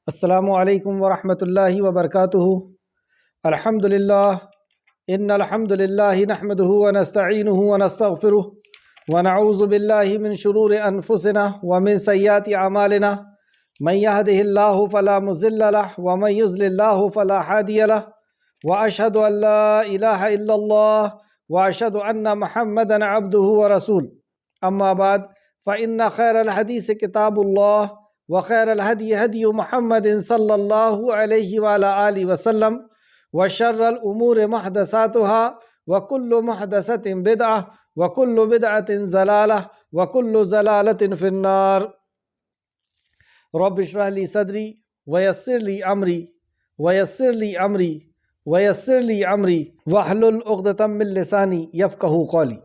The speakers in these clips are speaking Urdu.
السلام علیکم ورحمۃ اللہ وبرکاتہ۔ الحمد للہ ان الحمد للہ نحمدہ ونستعینہ ونستغفرہ ونعوذ باللہ من شرور انفسنا ومن سیئات اعمالنا من یہدہ اللہ فلا مضل لہ ومن یضلل اللہ فلا ہادی لہ واشہد ان لا الہ الا اللہ واشہد ان محمدا عبدہ ورسولہ۔ اما بعد فإن خیر الحدیث کتاب اللہ وخیر الہدی ہدی محمد صلی اللہ علیہ وآلہ آلہ وسلم وشر الامور محدثاتها وکل محدثۃ بدعہ وکل بدعۃ ضلالہ وکل ضلالۃ فی النار۔ رب اشرح لی صدری ویسر لی امری ویسر لی امری ویسر لی امری واحلل عقدۃ من لسانی یفقہوا قولی۔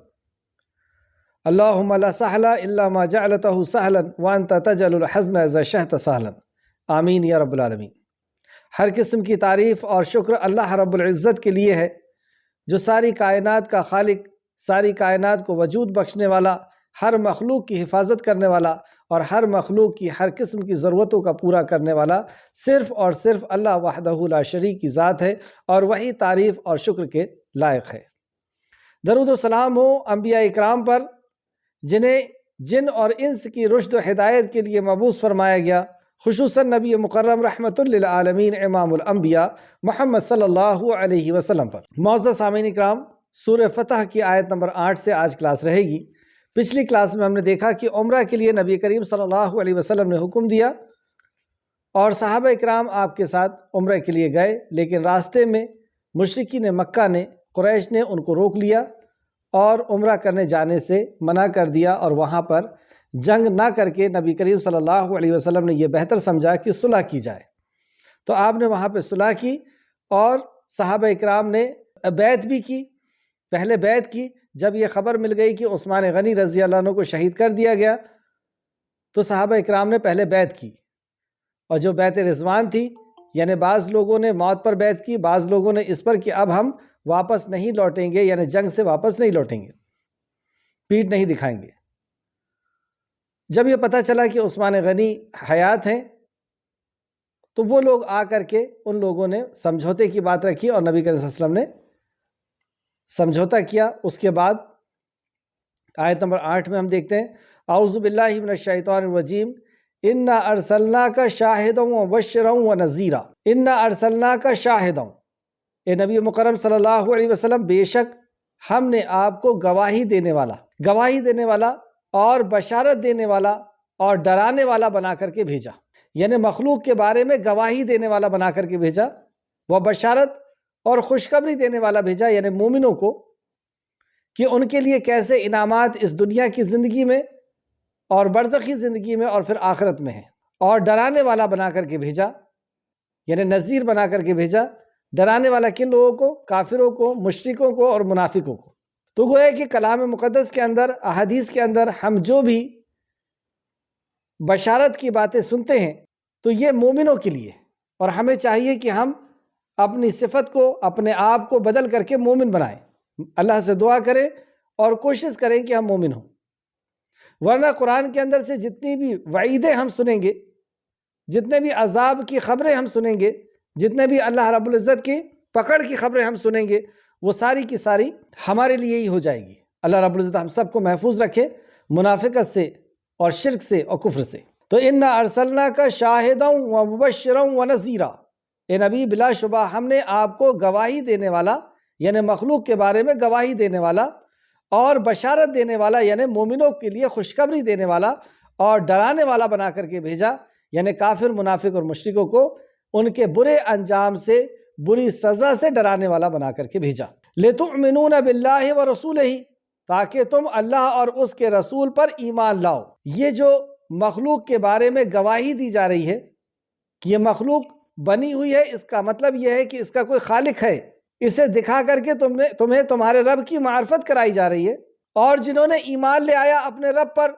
اللہم لا سہلا الا ما جعلتہ سہلا وانت تجعل الحزن اذا شئت سہلا، آمین یا رب العالمین۔ ہر قسم کی تعریف اور شکر اللہ رب العزت کے لیے ہے، جو ساری کائنات کا خالق، ساری کائنات کو وجود بخشنے والا، ہر مخلوق کی حفاظت کرنے والا اور ہر مخلوق کی ہر قسم کی ضرورتوں کا پورا کرنے والا صرف اور صرف اللہ وحدہ لا شریک کی ذات ہے، اور وہی تعریف اور شکر کے لائق ہے۔ درود و سلام ہو انبیاء اکرام پر، جنہیں جن اور انس کی رشد و ہدایت کے لیے مبعوث فرمایا گیا، خصوصاً نبی مکرم رحمۃ للعالمین امام الانبیاء محمد صلی اللہ علیہ وسلم پر۔ معزز سامعین اکرام، سورہ فتح کی آیت نمبر 8 سے آج کلاس رہے گی۔ پچھلی کلاس میں ہم نے دیکھا کہ عمرہ کے لیے نبی کریم صلی اللہ علیہ وسلم نے حکم دیا، اور صحابہ اکرام آپ کے ساتھ عمرہ کے لیے گئے، لیکن راستے میں مشرکین مکہ نے، قریش نے ان کو روک لیا اور عمرہ کرنے جانے سے منع کر دیا، اور وہاں پر جنگ نہ کر کے نبی کریم صلی اللہ علیہ وسلم نے یہ بہتر سمجھا کہ صلح کی جائے۔ تو آپ نے وہاں پہ صلح کی، اور صحابہ اکرام نے بیعت بھی کی، پہلے بیعت کی۔ جب یہ خبر مل گئی کہ عثمان غنی رضی اللہ عنہ کو شہید کر دیا گیا، تو صحابہ اکرام نے پہلے بیعت کی، اور جو بیعت رضوان تھی، یعنی بعض لوگوں نے موت پر بیعت کی، بعض لوگوں نے اس پر کہ اب ہم واپس نہیں لوٹیں گے، یعنی جنگ سے واپس نہیں لوٹیں گے، پیٹھ نہیں دکھائیں گے۔ جب یہ پتہ چلا کہ عثمان غنی حیات ہیں، تو وہ لوگ آ کر کے ان لوگوں نے سمجھوتے کی بات رکھی، اور نبی کریم صلی اللہ علیہ وسلم نے سمجھوتا کیا۔ اس کے بعد آیت نمبر 8 میں ہم دیکھتے ہیں، اعوذ باللہ من الشیطان الرجیم، انا ارسلناک شاہدا ومبشرا ونذیرا۔ انا ارسلناک شاہدا، اے نبی مکرم صلی اللہ علیہ وسلم، بے شک ہم نے آپ کو گواہی دینے والا اور بشارت دینے والا اور ڈرانے والا بنا کر کے بھیجا، یعنی مخلوق کے بارے میں گواہی دینے والا بنا کر کے بھیجا، وہ بشارت اور خوشخبری دینے والا بھیجا، یعنی مومنوں کو کہ ان کے لیے کیسے انعامات اس دنیا کی زندگی میں اور برزخی زندگی میں اور پھر آخرت میں ہیں، اور ڈرانے والا بنا کر کے بھیجا، یعنی نذیر بنا کر کے بھیجا۔ ڈرانے والا کن لوگوں کو؟ کافروں کو، مشرکوں کو اور منافقوں کو۔ تو گویا کہ کلام مقدس کے اندر، احادیث کے اندر ہم جو بھی بشارت کی باتیں سنتے ہیں، تو یہ مومنوں کے لیے، اور ہمیں چاہیے کہ ہم اپنی صفت کو، اپنے آپ کو بدل کر کے مومن بنائیں، اللہ سے دعا کریں اور کوشش کریں کہ ہم مومن ہوں۔ ورنہ قرآن کے اندر سے جتنی بھی وعیدیں ہم سنیں گے، جتنے بھی عذاب کی خبریں ہم سنیں گے، جتنے بھی اللہ رب العزت کی پکڑ کی خبریں ہم سنیں گے، وہ ساری کی ساری ہمارے لیے ہی ہو جائے گی۔ اللہ رب العزت ہم سب کو محفوظ رکھے منافقت سے اور شرک سے اور کفر سے۔ تو انا ارسلناک شاہدا ومبشرا ونذیرا، اے نبی بلا شبہ ہم نے آپ کو گواہی دینے والا، یعنی مخلوق کے بارے میں گواہی دینے والا، اور بشارت دینے والا، یعنی مومنوں کے لیے خوشخبری دینے والا، اور ڈرانے والا بنا کر کے بھیجا، یعنی کافر، منافق اور مشرکوں کو ان کے برے انجام سے، بری سزا سے ڈرانے والا بنا کر کے بھیجا۔ لِتُؤْمِنُونَ بِاللَّهِ وَرَسُولِهِ، تاکہ تم اللہ اور اس کے رسول پر ایمان لاؤ۔ یہ جو مخلوق کے بارے میں گواہی دی جا رہی ہے کہ یہ مخلوق بنی ہوئی ہے، اس کا مطلب یہ ہے کہ اس کا کوئی خالق ہے، اسے دکھا کر کے تمہیں تمہارے رب کی معرفت کرائی جا رہی ہے۔ اور جنہوں نے ایمان لے آیا اپنے رب پر،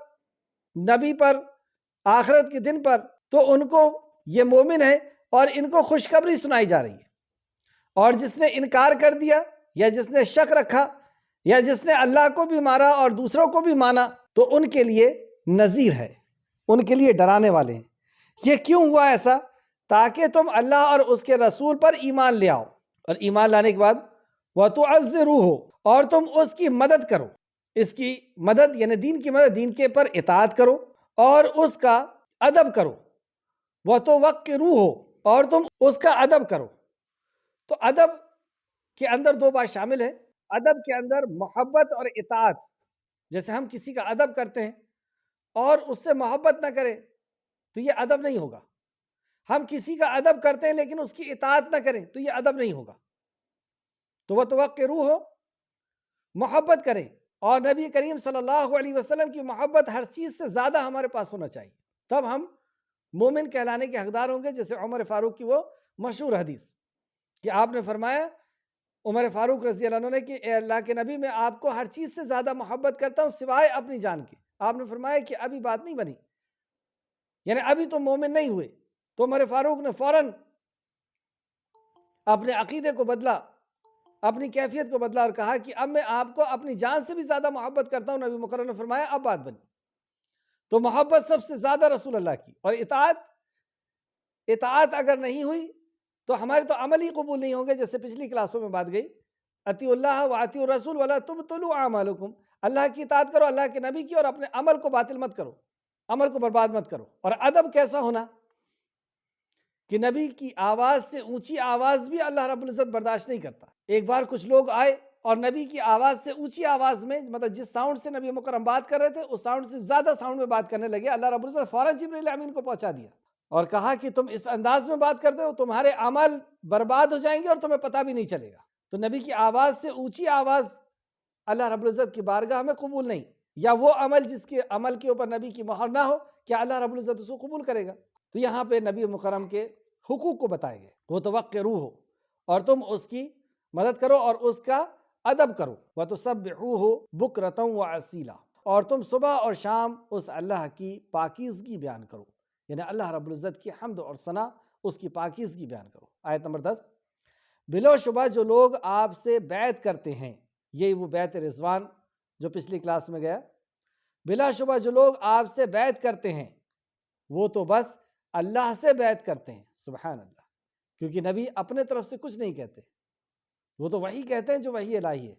نبی پر، آخرت کے دن پر، تو ان کو یہ مومن ہے، اور ان کو خوشخبری سنائی جا رہی ہے۔ اور جس نے انکار کر دیا، یا جس نے شک رکھا، یا جس نے اللہ کو بھی مارا اور دوسروں کو بھی مانا، تو ان کے لیے نذیر ہے، ان کے لیے ڈرانے والے ہیں۔ یہ کیوں ہوا ایسا؟ تاکہ تم اللہ اور اس کے رسول پر ایمان لے آؤ، اور ایمان لانے کے بعد وَتُعَزِّرُوهُ، اور تم اس کی مدد کرو، اس کی مدد یعنی دین کی مدد، دین کے پر اطاعت کرو اور اس کا ادب کرو، وَتُوَقِّرُوهُ، اور تم اس کا ادب کرو۔ تو ادب کے اندر دو بات شامل ہے، ادب کے اندر محبت اور اطاعت۔ جیسے ہم کسی کا ادب کرتے ہیں اور اس سے محبت نہ کریں تو یہ ادب نہیں ہوگا، ہم کسی کا ادب کرتے ہیں لیکن اس کی اطاعت نہ کریں تو یہ ادب نہیں ہوگا۔ تو وَتُوَقِّرُوهُ، محبت کریں، اور نبی کریم صلی اللہ علیہ وسلم کی محبت ہر چیز سے زیادہ ہمارے پاس ہونا چاہیے، تب ہم مومن کہلانے کے حقدار ہوں گے۔ جیسے عمر فاروق کی وہ مشہور حدیث کہ آپ نے فرمایا، عمر فاروق رضی اللہ عنہ نے، کہ اے اللہ کے نبی، میں آپ کو ہر چیز سے زیادہ محبت کرتا ہوں سوائے اپنی جان کے۔ آپ نے فرمایا کہ ابھی بات نہیں بنی، یعنی ابھی تم مومن نہیں ہوئے۔ تو عمر فاروق نے فوراً اپنے عقیدے کو بدلا، اپنی کیفیت کو بدلا، اور کہا کہ اب میں آپ کو اپنی جان سے بھی زیادہ محبت کرتا ہوں۔ نبی مکرم نے فرمایا اب بات بنی۔ تو محبت سب سے زیادہ رسول اللہ کی، اور اطاعت اگر نہیں ہوئی تو ہمارے تو عمل ہی قبول نہیں ہوں گے۔ جیسے پچھلی کلاسوں میں بات گئی، اطیعوا اللہ واطیعوا الرسول ولا تبطلوا اعمالکم، اللہ کی اطاعت کرو، اللہ کے نبی کی، اور اپنے عمل کو باطل مت کرو، عمل کو برباد مت کرو۔ اور ادب کیسا ہونا کہ نبی کی آواز سے اونچی آواز بھی اللہ رب العزت برداشت نہیں کرتا۔ ایک بار کچھ لوگ آئے اور نبی کی آواز سے اونچی آواز میں، مطلب جس ساؤنڈ سے نبی مکرم بات کر رہے تھے اس ساؤنڈ سے زیادہ ساؤنڈ میں بات کرنے لگے۔ اللہ رب العزت فوراً جبرائیل امین کو پہنچا دیا اور کہا کہ تم اس انداز میں بات کرتے ہو، تمہارے اعمال برباد ہو جائیں گے اور تمہیں پتہ بھی نہیں چلے گا۔ تو نبی کی آواز سے اونچی آواز اللہ رب العزت کی بارگاہ میں قبول نہیں، یا وہ عمل جس کے عمل کے اوپر نبی کی مہر نہ ہو، کیا اللہ رب العزت اس کو قبول کرے گا؟ تو یہاں پہ نبی مکرم کے حقوق کو بتائے گئے، وَتُوَقِّرُوهُ، اور تم اس کی مدد کرو اور اس کا ادب کرو، وَتُسَبِّحُوهُ بُكْرَةً وَأَصِيلًا، اور تم صبح اور شام اس اللہ کی پاکیزگی بیان کرو، یعنی اللہ رب العزت کی حمد اور ثنا، اس کی پاکیزگی بیان کرو۔ آیت نمبر 10، بلا شبہ جو لوگ آپ سے بیعت کرتے ہیں، یہی وہ بیعت رضوان جو پچھلی کلاس میں گیا، بلا شبہ جو لوگ آپ سے بیعت کرتے ہیں وہ تو بس اللہ سے بیعت کرتے ہیں۔ سبحان اللہ، کیونکہ نبی اپنے طرف سے کچھ نہیں کہتے، وہ تو وہی کہتے ہیں جو وحی الہی ہے۔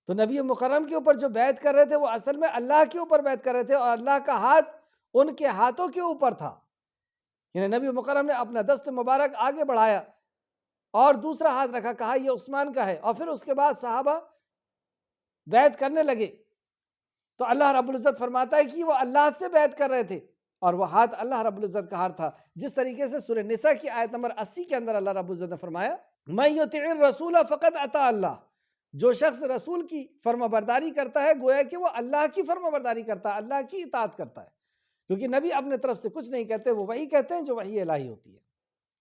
تو نبی مکرم کے اوپر جو بیعت کر رہے تھے وہ اصل میں اللہ کے اوپر بیعت کر رہے تھے، اور اللہ کا ہاتھ ان کے ہاتھوں کے اوپر تھا، یعنی نبی مکرم نے اپنا دست مبارک آگے بڑھایا اور دوسرا ہاتھ رکھا، کہا یہ عثمان کا ہے، اور پھر اس کے بعد صحابہ بیعت کرنے لگے۔ تو اللہ رب العزت فرماتا ہے کہ وہ اللہ سے بیعت کر رہے تھے اور وہ ہاتھ اللہ رب العزت کا ہاتھ تھا۔ جس طریقے سے سورہ نساء کی آیت نمبر 80 کے اندر اللہ رب العزت نے فرمایا، مَن یُطِعِ الرَّسُولَ فَقَدْ اطاع اللہ، جو شخص رسول کی فرما برداری کرتا ہے گویا کہ وہ اللہ کی فرما برداری کرتا ہے، اللہ کی اطاعت کرتا ہے، کیونکہ نبی اپنے طرف سے کچھ نہیں کہتے، وہ وہی کہتے ہیں جو وحی الہی ہوتی ہے،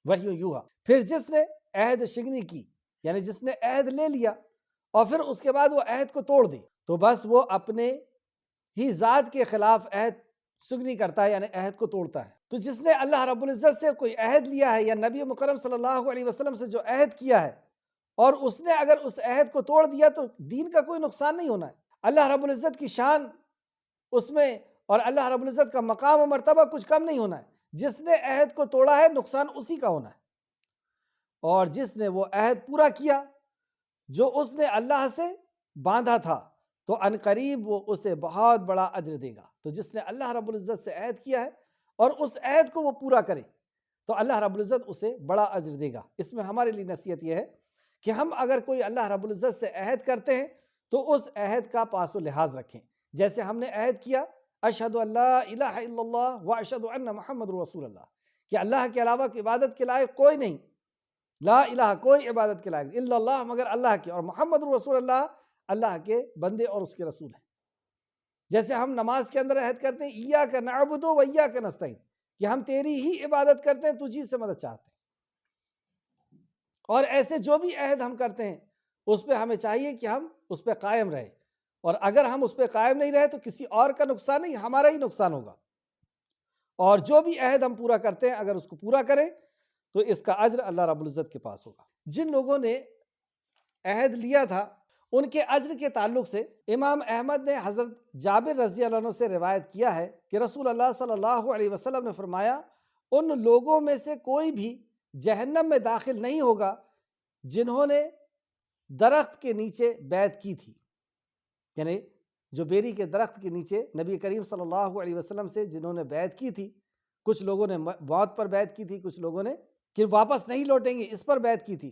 وحی یوحا۔ پھر جس نے عہد شکنی کی، یعنی جس نے عہد لے لیا اور پھر اس کے بعد وہ عہد کو توڑ دی، تو بس وہ اپنے ہی ذات کے خلاف عہد شکنی کرتا ہے، یعنی عہد کو توڑتا ہے۔ تو جس نے اللہ رب العزت سے کوئی عہد لیا ہے، یا نبی مکرم صلی اللہ علیہ وسلم سے جو عہد کیا ہے، اور اس نے اگر اس عہد کو توڑ دیا تو دین کا کوئی نقصان نہیں ہونا ہے۔ اللہ رب العزت کی شان اس میں اور اللہ رب العزت کا مقام و مرتبہ کچھ کم نہیں ہونا ہے۔ جس نے عہد کو توڑا ہے نقصان اسی کا ہونا ہے، اور جس نے وہ عہد پورا کیا جو اس نے اللہ سے باندھا تھا تو ان قریب وہ اسے بہت بڑا اجر دے گا۔ تو جس نے اللہ رب العزت سے عہد کیا ہے اور اس عہد کو وہ پورا کرے تو اللہ رب العزت اسے بڑا اجر دے گا۔ اس میں ہمارے لیے نصیحت یہ ہے کہ ہم اگر کوئی اللہ رب العزت سے عہد کرتے ہیں تو اس عہد کا پاس و لحاظ رکھیں۔ جیسے ہم نے عہد کیا، اشہد ان لا الہ الا اللہ و اشہد ان محمد رسول اللہ، کہ اللہ کے علاوہ کی عبادت کے لائق کوئی نہیں، لا الہ کوئی عبادت کے لائق الا اللہ مگر اللہ کے، اور محمد رسول اللہ اللہ کے بندے اور اس کے رسول ہیں۔ جیسے ہم نماز کے اندر عہد کرتے ہیں، ایاک نعبد و ایاک نستعین، کہ ہم تیری ہی عبادت کرتے ہیں، تجھی سے مدد چاہتے ہیں۔ اور ایسے جو بھی عہد ہم کرتے ہیں اس پہ ہمیں چاہیے کہ ہم اس پہ قائم رہیں، اور اگر ہم اس پہ قائم نہیں رہے تو کسی اور کا نقصان نہیں، ہمارا ہی نقصان ہوگا۔ اور جو بھی عہد ہم پورا کرتے ہیں اگر اس کو پورا کریں تو اس کا اجر اللہ رب العزت کے پاس ہوگا۔ جن لوگوں نے عہد لیا تھا ان کے اجر کے تعلق سے امام احمد نے حضرت جابر رضی اللہ عنہ سے روایت کیا ہے کہ رسول اللہ صلی اللہ علیہ وسلم نے فرمایا، ان لوگوں میں سے کوئی بھی جہنم میں داخل نہیں ہوگا جنہوں نے درخت کے نیچے بیعت کی تھی، یعنی جو بیری کے درخت کے نیچے نبی کریم صلی اللہ علیہ وسلم سے جنہوں نے بیعت کی تھی، کچھ لوگوں نے موت پر بیعت کی تھی، کچھ لوگوں نے کہ واپس نہیں لوٹیں گے اس پر بیعت کی تھی،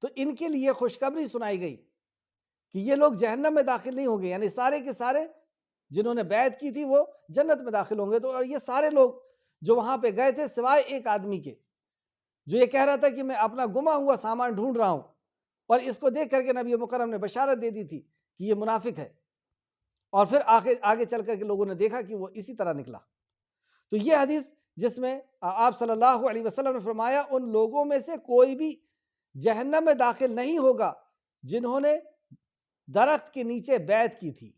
تو ان کے لیے خوشخبری سنائی گئی کہ یہ لوگ جہنم میں داخل نہیں ہوں گے، یعنی سارے کے سارے جنہوں نے بیعت کی تھی وہ جنت میں داخل ہوں گے۔ تو اور یہ سارے لوگ جو وہاں پہ گئے تھے سوائے ایک آدمی کے، جو یہ کہہ رہا تھا کہ میں اپنا گما ہوا سامان ڈھونڈ رہا ہوں، اور اس کو دیکھ کر کے نبی مکرم نے بشارت دے دی تھی کہ یہ منافق ہے، اور پھر آگے چل کر کے لوگوں نے دیکھا کہ وہ اسی طرح نکلا۔ تو یہ حدیث جس میں آپ صلی اللہ علیہ وسلم نے فرمایا ان لوگوں میں سے کوئی بھی جہنم میں داخل نہیں ہوگا جنہوں نے درخت کے نیچے بیعت کی تھی،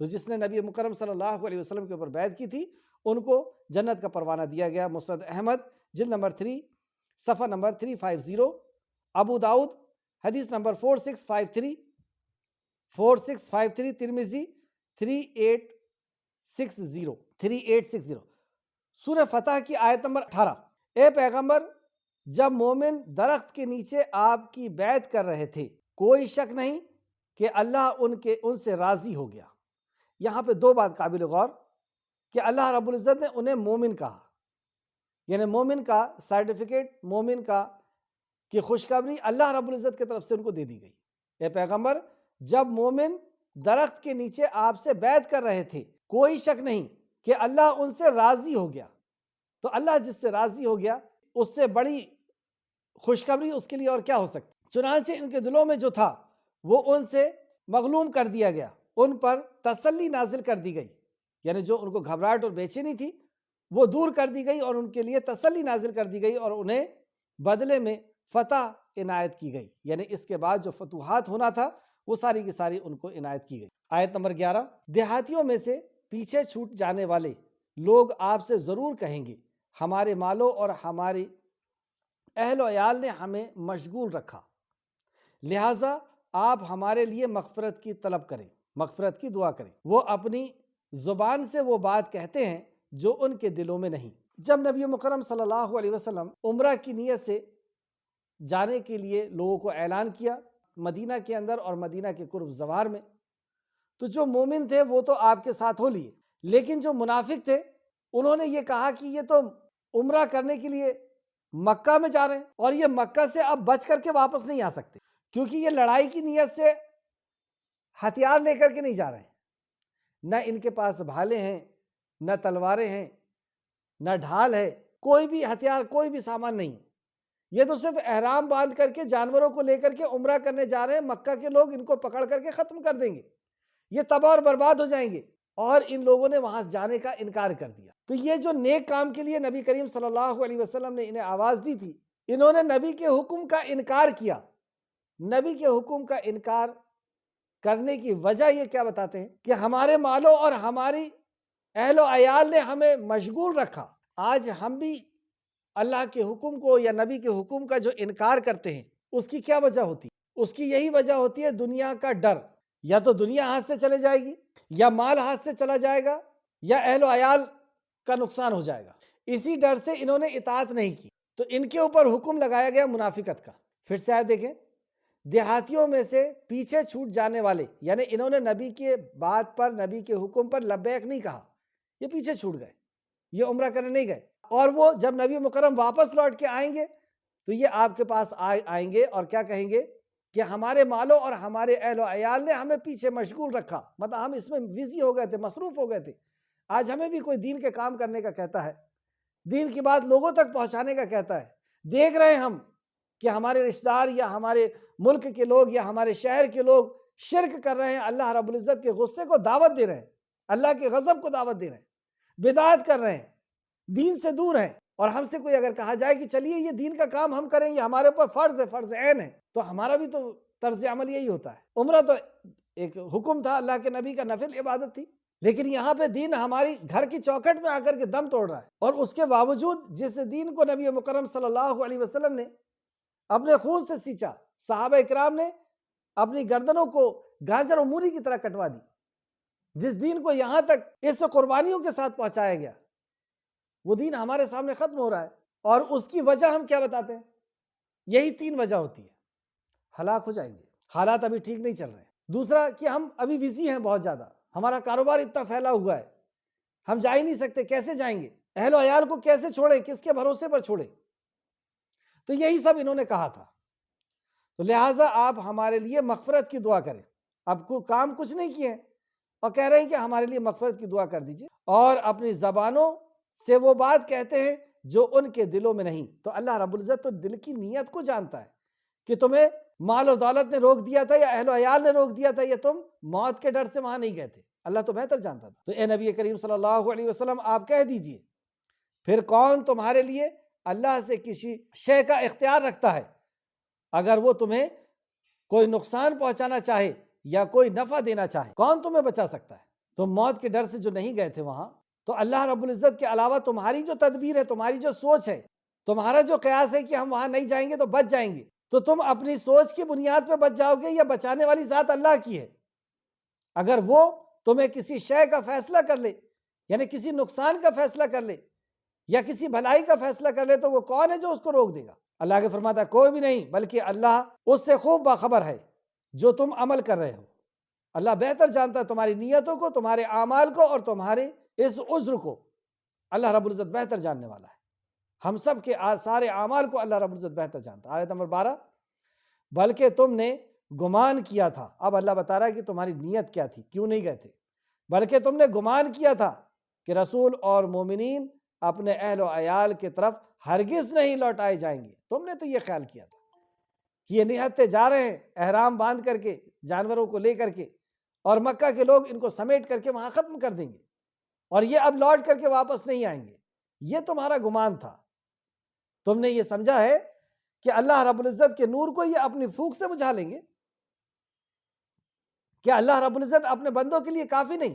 تو جس نے نبی مکرم صلی اللہ علیہ وسلم کے اوپر بیعت کی تھی ان کو جنت کا پروانہ دیا گیا۔ مسند احمد جلد نمبر 3 صفحہ نمبر 350، ابو داؤد حدیث نمبر 4653، ترمذی 3860۔ سورہ فتح کی آیت نمبر 18، اے پیغمبر جب مومن درخت کے نیچے آپ کی بیعت کر رہے تھے کوئی شک نہیں کہ اللہ ان سے راضی ہو گیا۔ یہاں پہ دو بات قابل غور کہ اللہ رب العزت نے انہیں مومن کہا، یعنی مومن کا سرٹیفکیٹ، مومن کا کہ خوشخبری اللہ رب العزت کی طرف سے ان کو دے دی گئی۔ اے پیغمبر جب مومن درخت کے نیچے آپ سے بیعت کر رہے تھے کوئی شک نہیں کہ اللہ ان سے راضی ہو گیا۔ تو اللہ جس سے راضی ہو گیا اس سے بڑی خوشخبری اس کے لیے اور کیا ہو سکتی؟ چنانچہ ان کے دلوں میں جو تھا وہ ان سے مغلوم کر دیا گیا، ان پر تسلی نازل کر دی گئی، یعنی جو ان کو گھبراہٹ اور بے چینی تھی وہ دور کر دی گئی اور ان کے لیے تسلی نازل کر دی گئی، اور انہیں بدلے میں فتح عنایت کی گئی، یعنی اس کے بعد جو فتوحات ہونا تھا وہ ساری کی ساری ان کو عنایت کی گئی۔ آیت نمبر 11، دیہاتیوں میں سے پیچھے چھوٹ جانے والے لوگ آپ سے ضرور کہیں گے ہمارے مالوں اور ہماری اہل و عیال نے ہمیں مشغول رکھا، لہٰذا آپ ہمارے لیے مغفرت کی طلب کریں، مغفرت کی دعا کریں۔ وہ اپنی زبان سے وہ بات کہتے ہیں جو ان کے دلوں میں نہیں۔ جب نبی مکرم صلی اللہ علیہ وسلم عمرہ کی نیت سے جانے کے لیے لوگوں کو اعلان کیا مدینہ کے اندر اور مدینہ کے قرب زوار میں، تو جو مومن تھے وہ تو آپ کے ساتھ ہو لیے، لیکن جو منافق تھے انہوں نے یہ کہا کہ یہ تو عمرہ کرنے کے لیے مکہ میں جا رہے ہیں اور یہ مکہ سے اب بچ کر کے واپس نہیں آ سکتے، کیونکہ یہ لڑائی کی نیت سے ہتھیار لے کر کے نہیں جا رہے ہیں، نہ ان کے پاس بھالے ہیں، نہ تلواریں ہیں، نہ ڈھال ہے، کوئی بھی ہتھیار، کوئی بھی سامان نہیں، یہ تو صرف احرام باندھ کر کے جانوروں کو لے کر کے عمرہ کرنے جا رہے ہیں، مکہ کے لوگ ان کو پکڑ کر کے ختم کر دیں گے، یہ تباہ اور برباد ہو جائیں گے، اور ان لوگوں نے وہاں جانے کا انکار کر دیا۔ تو یہ جو نیک کام کے لیے نبی کریم صلی اللہ علیہ وسلم نے انہیں آواز دی تھی، انہوں نے نبی کے حکم کا انکار کیا۔ نبی کے حکم کا انکار کرنے کی وجہ یہ کیا بتاتے ہیں کہ ہمارے مالوں اور ہماری اہل و عیال نے ہمیں مشغول رکھا۔ آج ہم بھی اللہ کے حکم کو یا نبی کے حکم کا جو انکار کرتے ہیں اس کی کیا وجہ ہوتی ہے؟ اس کی یہی وجہ ہوتی ہے دنیا کا ڈر، یا تو دنیا ہاتھ سے چلے جائے گی، یا مال ہاتھ سے چلا جائے گا، یا اہل و عیال کا نقصان ہو جائے گا۔ اسی ڈر سے انہوں نے اطاعت نہیں کی، تو ان کے اوپر حکم لگایا گیا منافقت کا۔ پھر سے آیت دیکھیں، دیہاتیوں میں سے پیچھے چھوٹ جانے والے، یعنی انہوں نے نبی کے بات پر، نبی کے حکم پر لبیک نہیں کہا، یہ پیچھے چھوٹ گئے، یہ عمرہ کرنے نہیں گئے، اور وہ جب نبی مکرم واپس لوٹ کے آئیں گے تو یہ آپ کے پاس آئیں گے اور کیا کہیں گے کہ ہمارے مالوں اور ہمارے اہل و عیال نے ہمیں پیچھے مشغول رکھا، مطلب ہم اس میں بزی ہو گئے تھے، مصروف ہو گئے تھے۔ آج ہمیں بھی کوئی دین کے کام کرنے کا کہتا ہے، دین کی بات لوگوں تک پہنچانے کا کہتا ہے، دیکھ رہے ہیں ہم کہ ہمارے رشتہ دار یا ہمارے ملک کے لوگ یا ہمارے شہر کے لوگ شرک کر رہے ہیں، اللہ رب العزت کے غصے کو دعوت دے رہے ہیں، اللہ کے غضب کو دعوت دے رہے ہیں، بدعات کر رہے ہیں، دین سے دور ہیں، اور ہم سے کوئی اگر کہا جائے کہ چلیے یہ دین کا کام ہم کریں، یہ ہمارے اوپر فرض ہے، فرض عین ہے، تو ہمارا بھی تو طرز عمل یہی ہوتا ہے۔ عمرہ تو ایک حکم تھا، اللہ کے نبی کا نفل عبادت تھی، لیکن یہاں پہ دین ہماری گھر کی چوکھٹ میں آ کر کے دم توڑ رہا ہے، اور اس کے باوجود جس دین کو نبی مکرم صلی اللہ علیہ وسلم نے اپنے خون سے سینچا، صحابہ اکرام نے اپنی گردنوں کو گاجر اور مولی کی طرح کٹوا دی، جس دین کو یہاں تک اس قربانیوں کے ساتھ پہنچایا گیا، وہ دین ہمارے سامنے ختم ہو رہا ہے، اور اس کی وجہ ہم کیا بتاتے ہیں؟ یہی 3 وجہ ہوتی ہے، ہلاک ہو جائیں گے، حالات ابھی ٹھیک نہیں چل رہے ہیں، دوسرا کہ ہم ابھی بزی ہیں بہت زیادہ، ہمارا کاروبار اتنا پھیلا ہوا ہے، ہم جا ہی نہیں سکتے، کیسے جائیں گے؟ اہل و عیال کو کیسے چھوڑیں؟ کس کے بھروسے پر چھوڑیں؟ تو یہی سب انہوں نے کہا تھا. تو لہٰذا آپ ہمارے لیے مغفرت کی دعا کریں. اب کو کام کچھ نہیں کیے اور کہہ رہے ہیں کہ ہمارے لیے مغفرت کی دعا کر دیجئے، اور اپنی زبانوں سے وہ بات کہتے ہیں جو ان کے دلوں میں نہیں. تو اللہ رب العزت تو دل کی نیت کو جانتا ہے کہ تمہیں مال و دولت نے روک دیا تھا یا اہل و عیال نے روک دیا تھا، یا تم موت کے ڈر سے وہاں نہیں گئے تھے. اللہ تو بہتر جانتا تھا. تو اے نبی کریم صلی اللہ علیہ وسلم آپ کہہ دیجئے، پھر کون تمہارے لیے اللہ سے کسی شے کا اختیار رکھتا ہے؟ اگر وہ تمہیں کوئی نقصان پہنچانا چاہے یا کوئی نفع دینا چاہے، کون تمہیں بچا سکتا ہے؟ تم موت کے ڈر سے جو نہیں گئے تھے وہاں، تو اللہ رب العزت کے علاوہ تمہاری جو تدبیر ہے، تمہاری جو سوچ ہے، تمہارا جو قیاس ہے کہ ہم وہاں نہیں جائیں گے تو بچ جائیں گے، تو تم اپنی سوچ کی بنیاد پہ بچ جاؤ گے یا بچانے والی ذات اللہ کی ہے؟ اگر وہ تمہیں کسی شے کا فیصلہ کر لے، یعنی کسی نقصان کا فیصلہ کر لے یا کسی بھلائی کا فیصلہ کر لے، تو وہ کون ہے جو اس کو روک دے گا؟ اللہ کے فرماتا ہے کوئی بھی نہیں، بلکہ اللہ اس سے خوب باخبر ہے جو تم عمل کر رہے ہو. اللہ بہتر جانتا ہے تمہاری نیتوں کو، تمہارے اعمال کو اور تمہارے اس عذر کو. اللہ رب العزت بہتر جاننے والا ہے. ہم سب کے سارے اعمال کو اللہ رب العزت بہتر جانتا ہے. آیت نمبر 12، بلکہ تم نے گمان کیا تھا. اب اللہ بتا رہا ہے کہ تمہاری نیت کیا تھی، کیوں نہیں گئے تھے. بلکہ تم نے گمان کیا تھا کہ رسول اور مومنین اپنے اہل و عیال کی طرف ہرگز نہیں لوٹائے جائیں گے. تم نے تو یہ خیال کیا تھا کہ یہ نہتے جا رہے ہیں احرام باندھ کر کے، جانوروں کو لے کر کے، اور مکہ کے لوگ ان کو سمیٹ کر کے وہاں ختم کر دیں گے، اور یہ اب لوٹ کر کے واپس نہیں آئیں گے. یہ تمہارا گمان تھا. تم نے یہ سمجھا ہے کہ اللہ رب العزت کے نور کو یہ اپنی پھونک سے بجھا لیں گے. کیا اللہ رب العزت اپنے بندوں کے لیے کافی نہیں؟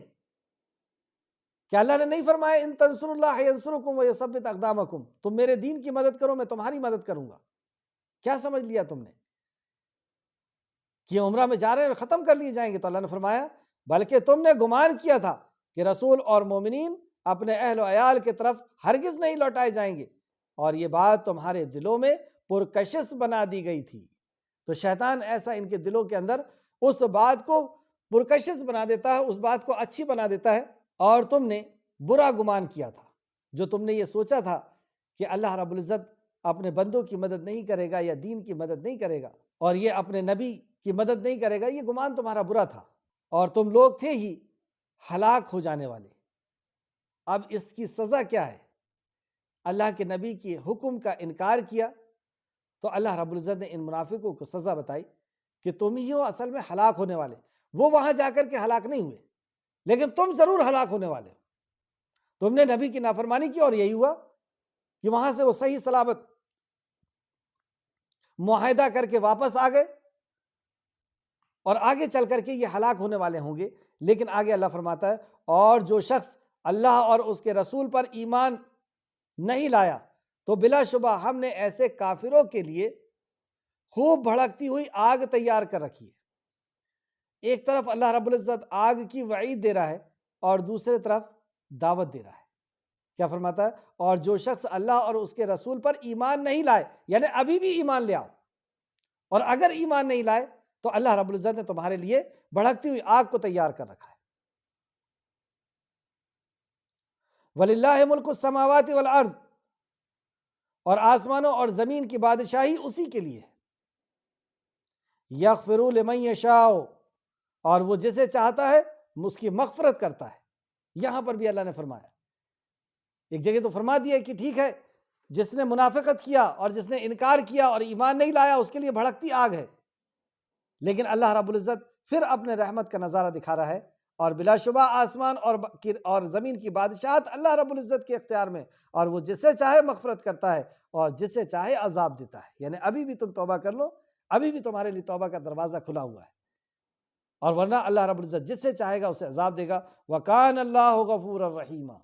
کیا اللہ نے نہیں فرمایا ان تنصروا اللہ ینصرکم ویثبت اقدامکم، تم میرے دین کی مدد کرو میں تمہاری مدد کروں گا؟ کیا سمجھ لیا تم نے کہ عمرہ میں جا رہے ہیں اور ختم کر لیے جائیں گے؟ تو اللہ نے فرمایا بلکہ تم نے گمان کیا تھا کہ رسول اور مومنین اپنے اہل و عیال کی طرف ہرگز نہیں لوٹائے جائیں گے، اور یہ بات تمہارے دلوں میں پرکشش بنا دی گئی تھی. تو شیطان ایسا ان کے دلوں کے اندر اس بات کو پرکشش بنا دیتا ہے، اس بات کو اچھی بنا دیتا ہے. اور تم نے برا گمان کیا تھا، جو تم نے یہ سوچا تھا کہ اللہ رب العزت اپنے بندوں کی مدد نہیں کرے گا یا دین کی مدد نہیں کرے گا اور یہ اپنے نبی کی مدد نہیں کرے گا. یہ گمان تمہارا برا تھا اور تم لوگ تھے ہی ہلاک ہو جانے والے. اب اس کی سزا کیا ہے؟ اللہ کے نبی کے حکم کا انکار کیا تو اللہ رب العزت نے ان منافقوں کو سزا بتائی کہ تم ہی ہو اصل میں ہلاک ہونے والے. وہ وہاں جا کر کے ہلاک نہیں ہوئے، لیکن تم ضرور ہلاک ہونے والے ہو. تم نے نبی کی نافرمانی کی اور یہی ہوا کہ وہاں سے وہ صحیح سلامت معاہدہ کر کے واپس آ گئے، اور آگے چل کر کے یہ ہلاک ہونے والے ہوں گے. لیکن آگے اللہ فرماتا ہے اور جو شخص اللہ اور اس کے رسول پر ایمان نہیں لایا تو بلا شبہ ہم نے ایسے کافروں کے لیے خوب بھڑکتی ہوئی آگ تیار کر رکھی ہے. ایک طرف اللہ رب العزت آگ کی وعید دے رہا ہے اور دوسرے طرف دعوت دے رہا ہے. کیا فرماتا ہے؟ اور جو شخص اللہ اور اس کے رسول پر ایمان نہیں لائے، یعنی ابھی بھی ایمان لے آؤ، اور اگر ایمان نہیں لائے تو اللہ رب العزت نے تمہارے لیے بھڑکتی ہوئی آگ کو تیار کر رکھا ہے. وَلِلَّهِ مُلْكُ السَّمَاوَاتِ وَالْأَرْضِ، اور آسمانوں اور زمین کی بادشاہی اسی کے لیے ہے. يَغْفِرُ لِمَن يَشَاءُ، اور وہ جسے چاہتا ہے اس کی مغفرت کرتا ہے. یہاں پر بھی اللہ نے فرمایا، ایک جگہ تو فرما دیا کہ ٹھیک ہے جس نے منافقت کیا اور جس نے انکار کیا اور ایمان نہیں لایا اس کے لیے بھڑکتی آگ ہے، لیکن اللہ رب العزت پھر اپنے رحمت کا نظارہ دکھا رہا ہے. اور بلا شبہ آسمان اور زمین کی بادشاہت اللہ رب العزت کے اختیار میں، اور وہ جسے چاہے مغفرت کرتا ہے اور جسے چاہے عذاب دیتا ہے. یعنی ابھی بھی تم توبہ کر لو، ابھی بھی تمہارے لیے توبہ کا دروازہ کھلا ہوا ہے، اور ورنہ اللہ رب العزت جسے چاہے گا اسے عذاب دے گا. وَكَانَ اللَّهُ غَفُورًا رَحِيمًا،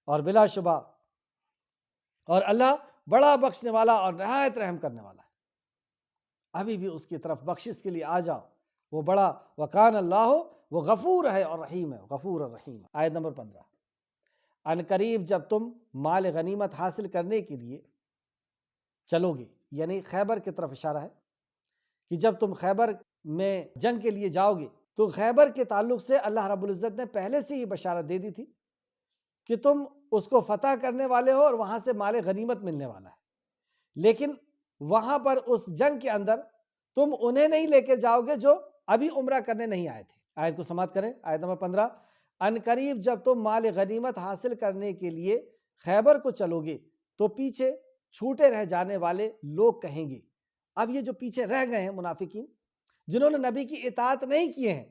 اور بلا شبہ اور اللہ بڑا بخشنے والا اور نہایت رحم کرنے والا ہے. ابھی بھی اس کی طرف بخشش کے لیے آ جاؤ، وہ بڑا وَكَانَ اللَّهُ، وہ غفور ہے اور رحیم ہے، غفور اور رحیم. آیت نمبر 15، ان قریب جب تم مال غنیمت حاصل کرنے کے لیے چلو گے، یعنی خیبر کی طرف اشارہ ہے کہ جب تم خیبر میں جنگ کے لیے جاؤ گے تو خیبر کے تعلق سے اللہ رب العزت نے پہلے سے ہی بشارت دے دی تھی کہ تم اس کو فتح کرنے والے ہو اور وہاں سے مال غنیمت ملنے والا ہے، لیکن وہاں پر اس جنگ کے اندر تم انہیں نہیں لے کے جاؤ گے جو ابھی عمرہ کرنے نہیں آئے تھے۔ آیت کو سماعت کریں، آیت نمبر 15، ان قریب جب تم مال غنیمت حاصل کرنے کے لیے خیبر کو چلو گے تو پیچھے چھوٹے رہ جانے والے لوگ کہیں گے۔ اب یہ جو پیچھے رہ گئے ہیں منافقین، جنہوں نے نبی کی اطاعت نہیں کیے ہیں،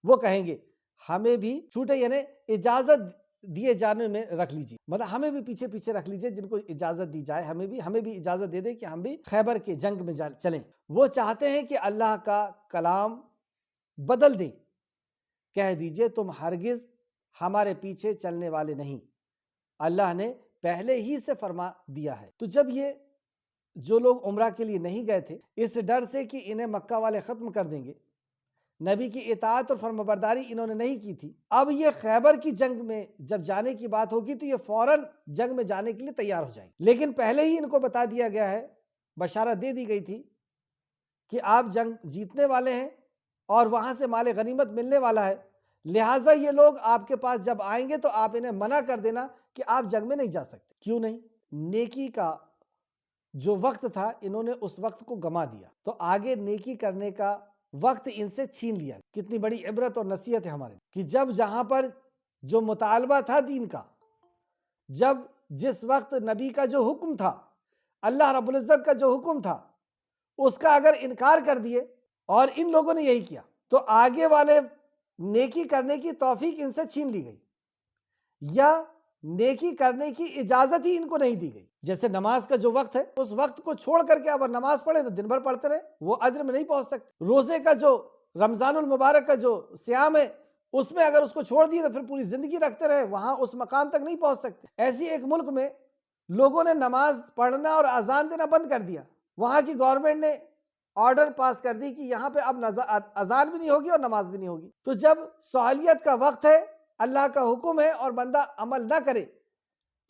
وہ کہیں گے ہمیں بھی چھوٹے، یعنی اجازت دیے جانے میں رکھ لیجیے، مطلب ہمیں بھی پیچھے پیچھے رکھ لیجیے، جن کو اجازت دی جائے ہمیں بھی اجازت دے دے کہ ہم بھی خیبر کے جنگ میں چلیں۔ وہ چاہتے ہیں کہ اللہ کا کلام بدل دیں، کہہ دیجئے تم ہرگز ہمارے پیچھے چلنے والے نہیں، اللہ نے پہلے ہی سے فرما دیا ہے۔ تو جب یہ جو لوگ عمرہ کے لیے نہیں گئے تھے، اس ڈر سے کہ انہیں مکہ والے ختم کر دیں گے، نبی کی اطاعت اور فرمانبرداری انہوں نے نہیں کی تھی، اب یہ خیبر کی جنگ میں جب جانے کی بات ہوگی تو یہ فوراً جنگ میں جانے کے لیے تیار ہو جائیں گے، لیکن پہلے ہی ان کو بتا دیا گیا ہے، بشارت دے دی گئی تھی کہ آپ جنگ جیتنے والے ہیں اور وہاں سے مال غنیمت ملنے والا ہے، لہٰذا یہ لوگ آپ کے پاس جب آئیں گے تو آپ انہیں منع کر دینا کہ آپ جنگ میں نہیں جا سکتے۔ کیوں نہیں؟ نیکی کا جو وقت تھا انہوں نے اس وقت کو گما دیا، تو آگے نیکی کرنے کا وقت ان سے چھین لیا۔ کتنی بڑی عبرت اور نصیحت ہے ہمارے کہ جب جہاں پر جو مطالبہ تھا دین کا، جب جس وقت نبی کا جو حکم تھا، اللہ رب العزت کا جو حکم تھا، اس کا اگر انکار کر دیے اور ان لوگوں نے یہی کیا تو آگے والے نیکی کرنے کی توفیق ان سے چھین لی گئی، یا نیکی کرنے کی اجازت ہی ان کو نہیں دی گئی۔ جیسے نماز کا جو وقت ہے، اس وقت کو چھوڑ کر کے اگر نماز پڑھیں تو دن بھر پڑھتے رہے، وہ اجر میں نہیں پہنچ سکتے۔ روزے کا جو رمضان المبارک کا جو صیام ہے، اس میں اگر اس کو چھوڑ دیے تو پھر پوری زندگی رکھتے رہے، وہاں اس مقام تک نہیں پہنچ سکتے۔ ایسی ایک ملک میں لوگوں نے نماز پڑھنا اور اذان دینا بند کر دیا، وہاں کی گورنمنٹ نے آرڈر پاس کر دی کہ یہاں پہ اب اذان بھی نہیں ہوگی اور نماز بھی نہیں ہوگی۔ تو جب سہولیت کا وقت ہے، اللہ کا حکم ہے اور بندہ عمل نہ کرے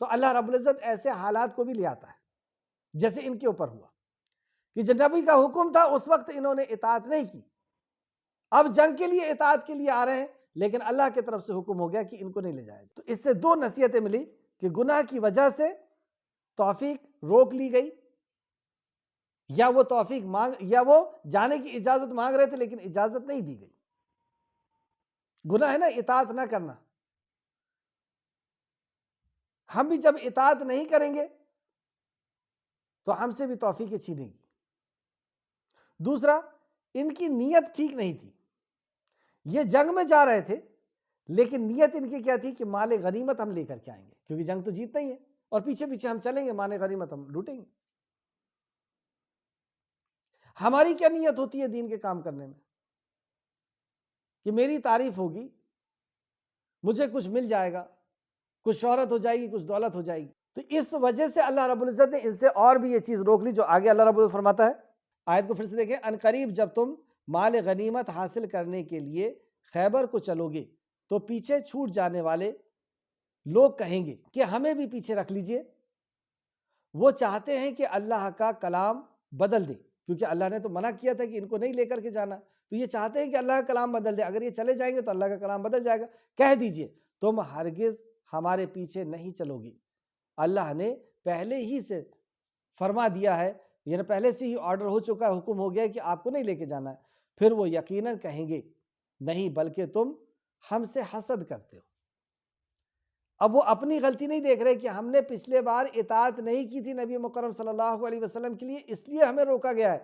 تو اللہ رب العزت ایسے حالات کو بھی لے آتا ہے، جیسے ان کے اوپر ہوا کہ جب نبی کا حکم تھا اس وقت انہوں نے اطاعت نہیں کی، اب جنگ کے لیے اطاعت کے لیے آ رہے ہیں لیکن اللہ کی طرف سے حکم ہو گیا کہ ان کو نہیں لے جائے۔ تو اس سے دو نصیحتیں ملی کہ گناہ کی وجہ سے توفیق روک لی گئی، یا وہ توفیق یا وہ جانے کی اجازت مانگ رہے تھے لیکن اجازت نہیں دی گئی۔ گناہ ہے نا اطاعت نہ کرنا، ہم بھی جب اطاعت نہیں کریں گے تو ہم سے بھی توفیق چھینے گی۔ دوسرا، ان کی نیت ٹھیک نہیں تھی، یہ جنگ میں جا رہے تھے لیکن نیت ان کی کیا تھی کہ مال غنیمت ہم لے کر کے آئیں گے، کیونکہ جنگ تو جیتنا ہی ہے اور پیچھے پیچھے ہم چلیں گے، مال غنیمت ہم لوٹیں گے۔ ہماری کیا نیت ہوتی ہے دین کے کام کرنے میں کہ میری تعریف ہوگی، مجھے کچھ مل جائے گا، کچھ شہرت ہو جائے گی، کچھ دولت ہو جائے گی۔ تو اس وجہ سے اللہ رب العزت نے ان سے اور بھی یہ چیز روک لی جو آگے اللہ رب العزت فرماتا ہے۔ آیت کو پھر سے دیکھیں، ان قریب جب تم مال غنیمت حاصل کرنے کے لیے خیبر کو چلو گے تو پیچھے چھوٹ جانے والے لوگ کہیں گے کہ ہمیں بھی پیچھے رکھ لیجئے۔ وہ چاہتے ہیں کہ اللہ کا کلام بدل دے، کیونکہ اللہ نے تو منع کیا تھا کہ ان کو نہیں لے کر کے جانا، تو یہ چاہتے ہیں کہ اللہ کا کلام بدل دے، اگر یہ چلے جائیں گے تو اللہ کا کلام بدل جائے گا۔ کہہ دیجئے تم ہرگز ہمارے پیچھے نہیں چلو گی، اللہ نے پہلے ہی سے فرما دیا ہے، یعنی پہلے سے ہی آرڈر ہو چکا ہے، حکم ہو گیا ہے کہ آپ کو نہیں لے کے جانا ہے۔ پھر وہ یقیناً کہیں گے نہیں بلکہ تم ہم سے حسد کرتے ہو۔ اب وہ اپنی غلطی نہیں دیکھ رہے کہ ہم نے پچھلے بار اطاعت نہیں کی تھی نبی مکرم صلی اللہ علیہ وسلم کے لیے، اس لیے ہمیں روکا گیا ہے،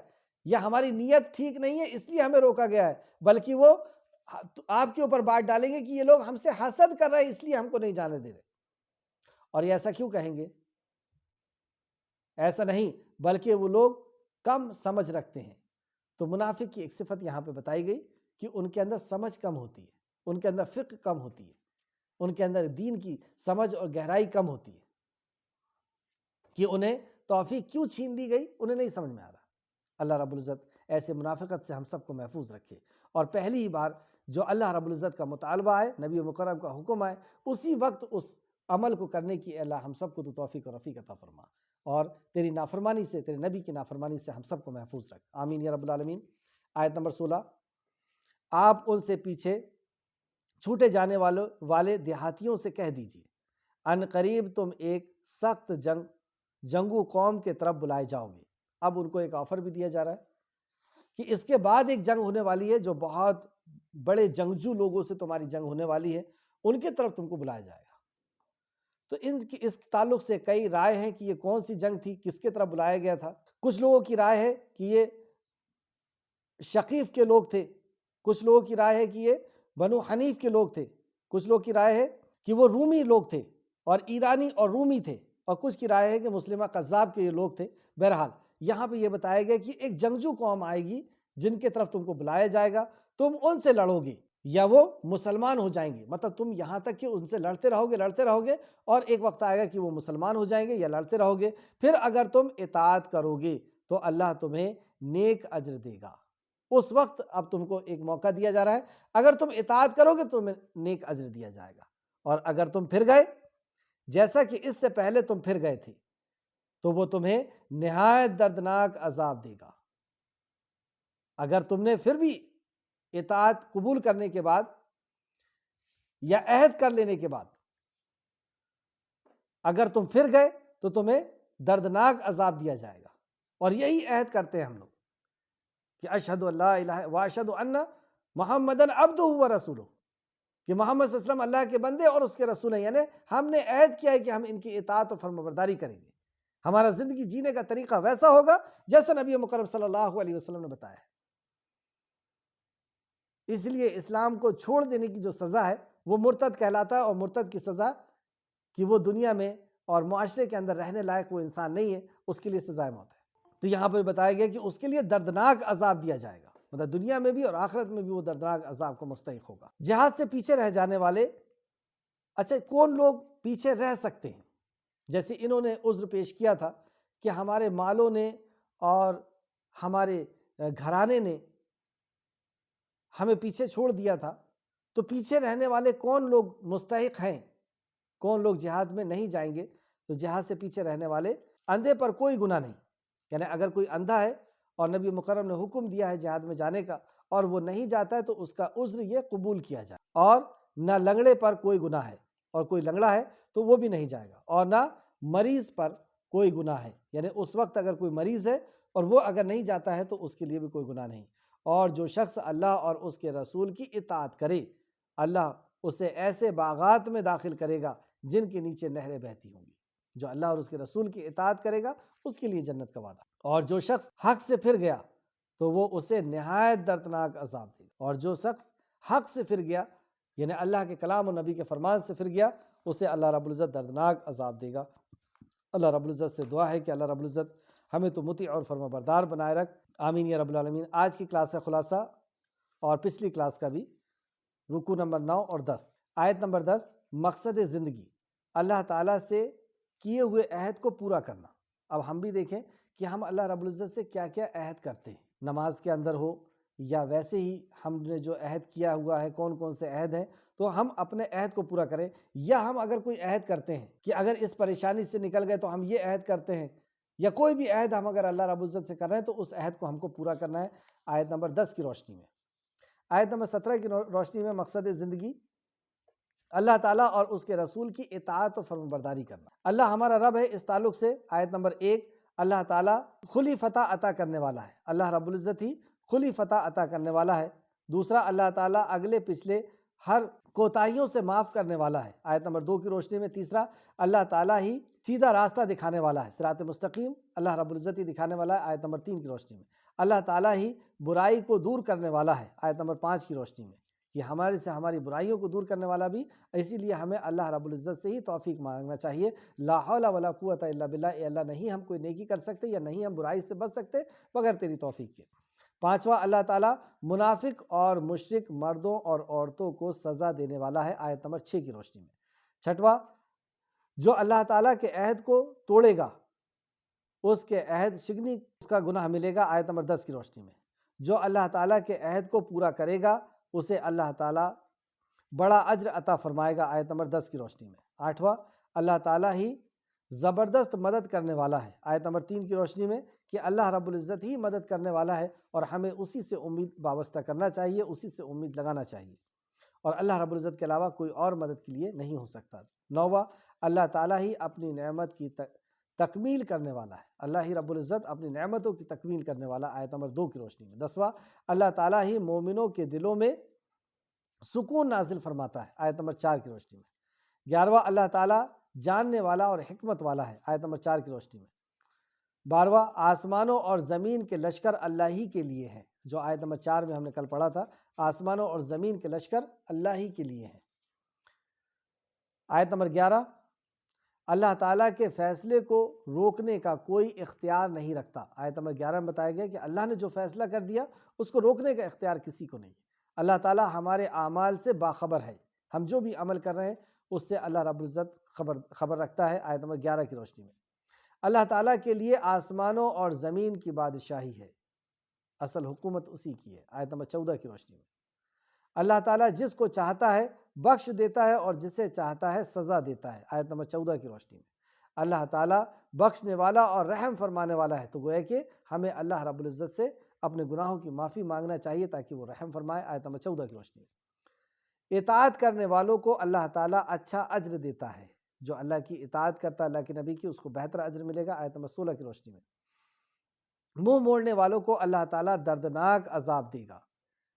یا ہماری نیت ٹھیک نہیں ہے اس لیے ہمیں روکا گیا ہے، بلکہ وہ آپ کے اوپر بات ڈالیں گے کہ یہ لوگ ہم سے حسد کر رہے ہیں اس لیے ہم کو نہیں جانے دے رہے۔ اور یہ ایسا کیوں کہیں گے؟ ایسا نہیں، بلکہ وہ لوگ کم سمجھ رکھتے ہیں۔ تو منافق کی ایک صفت یہاں پہ بتائی گئی کہ ان کے اندر سمجھ کم ہوتی ہے، ان کے اندر فقہ کم ہوتی ہے، ان کے اندر دین کی سمجھ اور گہرائی کم ہوتی ہے، کہ انہیں توفیق کیوں چھین دی گئی انہیں نہیں سمجھ میں آ رہا۔ اللہ رب العزت ایسے منافقت سے ہم سب کو محفوظ رکھے، اور پہلی بار جو اللہ رب العزت کا مطالبہ ہے، نبی مکرم کا حکم ہے، اسی وقت اس عمل کو کرنے کی اے اللہ ہم سب کو تو توفیق و رفیق عطا فرما، اور تیری نافرمانی سے، تیرے نبی کی نافرمانی سے ہم سب کو محفوظ رکھ، آمین یا رب العالمین۔ آیت نمبر 16، آپ ان سے پیچھے چھوٹے جانے والے دیہاتیوں سے کہہ دیجئے ان قریب تم ایک سخت جنگو قوم کے طرف بلائے جاؤ گے۔ اب ان کو ایک آفر بھی دیا جا رہا ہے کہ اس کے بعد ایک جنگ ہونے والی ہے جو بہت بڑے جنگجو لوگوں سے تمہاری جنگ ہونے والی ہے، ان کی طرف تم کو بلایا جائے گا۔ تو اس تعلق سے کئی رائے ہیں کہ یہ کون سی جنگ تھی، کس کے طرف بلایا گیا تھا۔ کچھ لوگوں کی رائے ہے کہ یہ شقیف کے لوگ تھے، کچھ لوگوں کی رائے ہے کہ یہ بنو حنیف کے لوگ تھے، کچھ لوگ کی رائے ہے کہ وہ رومی لوگ تھے اور ایرانی اور رومی تھے، اور کچھ کی رائے ہے کہ مسلمہ قذاب کے یہ لوگ تھے۔ بہرحال یہاں پہ یہ بتایا گیا کہ ایک جنگجو قوم آئے گی جن کے طرف تم کو بلایا جائے گا، تم ان سے لڑو گے یا وہ مسلمان ہو جائیں گے، مطلب تم یہاں تک کہ ان سے لڑتے رہو گے اور ایک وقت آئے گا کہ وہ مسلمان ہو جائیں گے یا لڑتے رہو گے، پھر اگر تم اطاعت کرو گے تو اللہ تمہیں نیک اجر دے گا۔ اس وقت اب تم کو ایک موقع دیا جا رہا ہے، اگر تم اطاعت کرو گے تو تمہیں نیک اجر دیا جائے گا، اور اگر تم پھر گئے جیسا کہ اس سے پہلے تم پھر گئے تھے تو وہ تمہیں نہایت دردناک عذاب دے گا۔ اگر تم نے پھر بھی اطاعت قبول کرنے کے بعد یا عہد کر لینے کے بعد اگر تم پھر گئے تو تمہیں دردناک عذاب دیا جائے گا، اور یہی عہد کرتے ہیں ہم لوگ کہ اشہد ان لا الہ واشہد ان محمدن عبدہ و رسولہ، کہ محمد صلی اللہ علیہ وسلم اللہ کے بندے اور اس کے رسول ہیں، یعنی ہم نے عہد کیا ہے کہ ہم ان کی اطاعت و فرمانبرداری کریں گے، ہمارا زندگی جینے کا طریقہ ویسا ہوگا جیسا نبی مکرم صلی اللہ علیہ وسلم نے بتایا ہے۔ اس لیے اسلام کو چھوڑ دینے کی جو سزا ہے وہ مرتد کہلاتا ہے، اور مرتد کی سزا کہ وہ دنیا میں اور معاشرے کے اندر رہنے لائق وہ انسان نہیں ہے، اس کے لیے سزائے موت ہے۔ تو یہاں پر بتایا گیا کہ اس کے لیے دردناک عذاب دیا جائے گا، مطلب دنیا میں بھی اور آخرت میں بھی وہ دردناک عذاب کو مستحق ہوگا۔ جہاد سے پیچھے رہ جانے والے، اچھا کون لوگ پیچھے رہ سکتے ہیں؟ جیسے انہوں نے عذر پیش کیا تھا کہ ہمارے مالوں نے اور ہمارے گھرانے نے ہمیں پیچھے چھوڑ دیا تھا، تو پیچھے رہنے والے کون لوگ مستحق ہیں، کون لوگ جہاد میں نہیں جائیں گے؟ تو جہاد سے پیچھے رہنے والے، اندھے پر کوئی گناہ نہیں، یعنی اگر کوئی اندھا ہے اور نبی مکرم نے حکم دیا ہے جہاد میں جانے کا اور وہ نہیں جاتا ہے تو اس کا عذر یہ قبول کیا جائے، اور نہ لنگڑے پر کوئی گناہ ہے، اور کوئی لنگڑا ہے تو وہ بھی نہیں جائے گا، اور نہ مریض پر کوئی گناہ ہے، یعنی اس وقت اگر کوئی مریض ہے اور وہ اگر نہیں جاتا ہے تو اس کے لیے بھی کوئی گناہ نہیں۔ اور جو شخص اللہ اور اس کے رسول کی اطاعت کرے، اللہ اسے ایسے باغات میں داخل کرے گا جن کے نیچے نہریں بہتی ہوں گی۔ جو اللہ اور اس کے رسول کی اطاعت کرے گا اس کے لیے جنت کا وعدہ۔ اور جو شخص حق سے پھر گیا تو وہ اسے نہایت دردناک عذاب دے گا، اور جو شخص حق سے پھر گیا یعنی اللہ کے کلام اور نبی کے فرمان سے پھر گیا اسے اللہ رب العزت دردناک عذاب دے گا۔ اللہ رب العزت سے دعا ہے کہ اللہ رب العزت ہمیں تو مطیع اور فرما بردار بنائے رکھ، آمین یا رب العالمین۔ آج کی کلاس کا خلاصہ اور پچھلی کلاس کا بھی، رکوع نمبر 9 اور 10، آیت نمبر 10، مقصد زندگی اللہ تعالیٰ سے کیے ہوئے عہد کو پورا کرنا۔ اب ہم بھی دیکھیں کہ ہم اللہ رب العزت سے کیا کیا عہد کرتے ہیں، نماز کے اندر ہو یا ویسے ہی ہم نے جو عہد کیا ہوا ہے، کون کون سے عہد ہیں، تو ہم اپنے عہد کو پورا کریں، یا ہم اگر کوئی عہد کرتے ہیں کہ اگر اس پریشانی سے نکل گئے تو ہم یہ عہد کرتے ہیں، یا کوئی بھی عہد ہم اگر اللہ رب العزت سے کر رہے ہیں تو اس عہد کو ہم کو پورا کرنا ہے۔ آیت نمبر 10 کی روشنی میں، آیت نمبر 17 کی روشنی میں مقصد زندگی اللہ تعالیٰ اور اس کے رسول کی اطاعت و فرمانبرداری کرنا۔ اللہ ہمارا رب ہے، اس تعلق سے آیت نمبر 1، اللہ تعالیٰ کھلی فتح عطا کرنے والا ہے، اللہ رب العزت ہی کھلی فتح عطا کرنے والا ہے۔ دوسرا، اللہ تعالیٰ اگلے پچھلے ہر کوتاہیوں سے معاف کرنے والا ہے، آیت نمبر 2 کی روشنی میں۔ تیسرا، اللہ تعالیٰ ہی سیدھا راستہ دکھانے والا ہے، صراط مستقیم اللہ رب العزت ہی دکھانے والا ہے، آیت نمبر 3 کی روشنی میں۔ اللہ تعالیٰ ہی برائی کو دور کرنے والا ہے، آیت نمبر 5 کی روشنی میں، کہ ہمارے سے ہماری برائیوں کو دور کرنے والا بھی، اسی لیے ہمیں اللہ رب العزت سے ہی توفیق مانگنا چاہیے۔ لا حول ولا قوت الا باللہ، اے اللہ نہیں ہم کوئی نیکی کر سکتے یا نہیں ہم برائی سے بچ سکتے بغیر تیری توفیق کے۔ پانچواں، اللہ تعالیٰ منافق اور مشرک مردوں اور عورتوں کو سزا دینے والا ہے، آیت نمبر 6 کی روشنی میں۔ چھٹواں، جو اللہ تعالیٰ کے عہد کو توڑے گا اس کے عہد شکنی اس کا گناہ ملے گا، آیت نمبر 10 کی روشنی میں۔ جو اللہ تعالیٰ کے عہد کو پورا کرے گا اسے اللہ تعالیٰ بڑا اجر عطا فرمائے گا، آیت نمبر 10 کی روشنی میں۔ آٹھواں، اللہ تعالیٰ ہی زبردست مدد کرنے والا ہے۔ آیت نمبر 3 کی روشنی میں کہ اللہ رب العزت ہی مدد کرنے والا ہے اور ہمیں اسی سے امید وابستہ کرنا چاہیے، اسی سے امید لگانا چاہیے، اور اللہ رب العزت کے علاوہ کوئی اور مدد کے لیے نہیں ہو سکتا۔ 9واں، اللہ تعالیٰ ہی اپنی نعمت کی تکمیل کرنے والا ہے، اللہ ہی رب العزت اپنی نعمتوں کی تکمیل کرنے والا، آیت نمبر 2 کی روشنی میں۔ 10واں، اللہ تعالیٰ ہی مومنوں کے دلوں میں سکون نازل فرماتا ہے، آیت نمبر 4 کی روشنی میں۔ 11واں، اللہ تعالیٰ جاننے والا اور حکمت والا ہے، آیت نمبر 4 کی روشنی میں۔ 12واں، آسمانوں اور زمین کے لشکر اللہ ہی کے لیے ہیں، جو آیت نمبر 4 میں ہم نے کل پڑھا تھا، آسمانوں اور زمین کے لشکر اللہ ہی کے لیے ہیں۔ آیت نمبر 11، اللہ تعالیٰ کے فیصلے کو روکنے کا کوئی اختیار نہیں رکھتا، آیت نمبر 11 میں بتایا گیا کہ اللہ نے جو فیصلہ کر دیا اس کو روکنے کا اختیار کسی کو نہیں۔ اللہ تعالیٰ ہمارے اعمال سے باخبر ہے، ہم جو بھی عمل کر رہے ہیں اس سے اللہ رب العزت خبر رکھتا ہے، آیت نمبر 11 کی روشنی میں۔ اللہ تعالیٰ کے لیے آسمانوں اور زمین کی بادشاہی ہے، اصل حکومت اسی کی ہے، آیت نمبر 14 کی روشنی میں۔ اللہ تعالیٰ جس کو چاہتا ہے بخش دیتا ہے اور جسے چاہتا ہے سزا دیتا ہے، آیت نمبر 14 کی روشنی میں۔ اللہ تعالیٰ بخشنے والا اور رحم فرمانے والا ہے، تو گویا کہ ہمیں اللہ رب العزت سے اپنے گناہوں کی معافی مانگنا چاہیے تاکہ وہ رحم فرمائے، آیت نمبر 14 کی روشنی میں۔ اطاعت کرنے والوں کو اللہ تعالیٰ اچھا اجر دیتا ہے، جو اللہ کی اطاعت کرتا ہے، اللہ کے نبی کی، اس کو بہتر اجر ملے گا، آیت نمبر 16 کی روشنی میں۔ منہ موڑنے والوں کو اللہ تعالیٰ دردناک عذاب دے گا،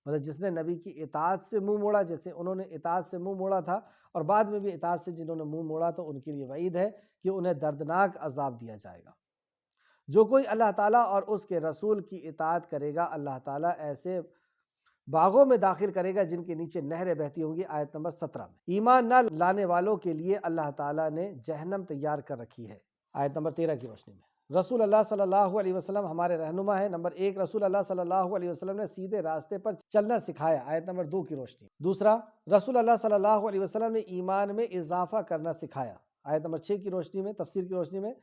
مطلب جس نے نبی کی اطاعت سے منہ موڑا، جیسے انہوں نے اطاعت سے منہ موڑا تھا اور بعد میں بھی اطاعت سے جنہوں نے منہ موڑا تو ان کے لیے وعید ہے کہ انہیں دردناک عذاب دیا جائے گا۔ جو کوئی اللہ تعالیٰ اور اس کے رسول کی اطاعت کرے گا، اللہ تعالیٰ ایسے باغوں میں داخل کرے گا جن کے نیچے نہریں بہتی ہوں گی، آیت نمبر 17 میں۔ ایمان نہ لانے والوں کے لیے اللہ تعالیٰ نے جہنم تیار کر رکھی ہے، آیت نمبر 13 کی روشنی میں۔ رسول اللہ صلی اللہ علیہ وسلم ہمارے رہنما ہے۔ نمبر 1، رسول اللہ صلی اللہ علیہ وسلم نے سیدھے راستے پر چلنا سکھایا، آیت نمبر 2 کی روشنی۔ دوسرا، رسول اللہ صلی اللہ علیہ وسلم نے ایمان میں اضافہ کرنا سکھایا، آیت نمبر 6 کی روشنی میں، تفسیر کی روشنی میں۔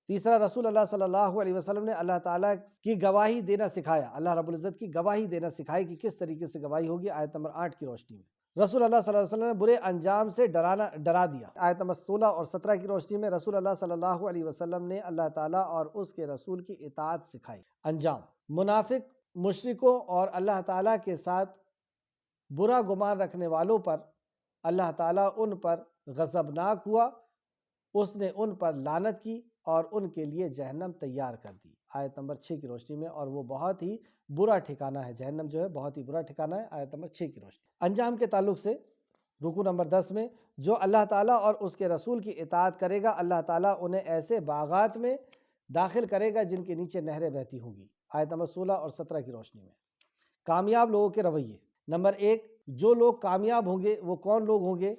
تیسرا، رسول اللہ صلی اللہ علیہ وسلم نے اللہ تعالیٰ کی گواہی دینا سکھایا، اللہ رب العزت کی گواہی دینا سکھائی کہ کس طریقے سے گواہی ہوگی، آیت نمبر 8 کی روشنی میں۔ رسول اللہ صلی اللہ علیہ وسلم نے برے انجام سے ڈرا دیا، آیت نمبر 16 اور 17 کی روشنی میں۔ رسول اللہ صلی اللہ علیہ وسلم نے اللہ تعالیٰ اور اس کے رسول کی اطاعت سکھائی۔ انجام، منافق، مشرکوں اور اللہ تعالیٰ کے ساتھ برا گمان رکھنے والوں پر اللہ تعالیٰ ان پر غضبناک ہوا، اس نے ان پر لعنت کی اور ان کے لیے جہنم تیار کر دی، آیت نمبر 6 کی روشنی میں، اور وہ بہت ہی برا ٹھکانہ ہے، جہنم جو ہے بہت ہی برا ٹھکانہ ہے، آیت نمبر 6 کی روشنی۔ انجام کے تعلق سے رکوع نمبر 10 میں، جو اللہ تعالیٰ اور اس کے رسول کی اطاعت کرے گا اللہ تعالیٰ انہیں ایسے باغات میں داخل کرے گا جن کے نیچے نہریں بہتی ہوں گی، آیت نمبر 16 اور 17 کی روشنی میں۔ کامیاب لوگوں کے رویے، نمبر 1، جو لوگ کامیاب ہوں گے وہ کون لوگ ہوں گے؟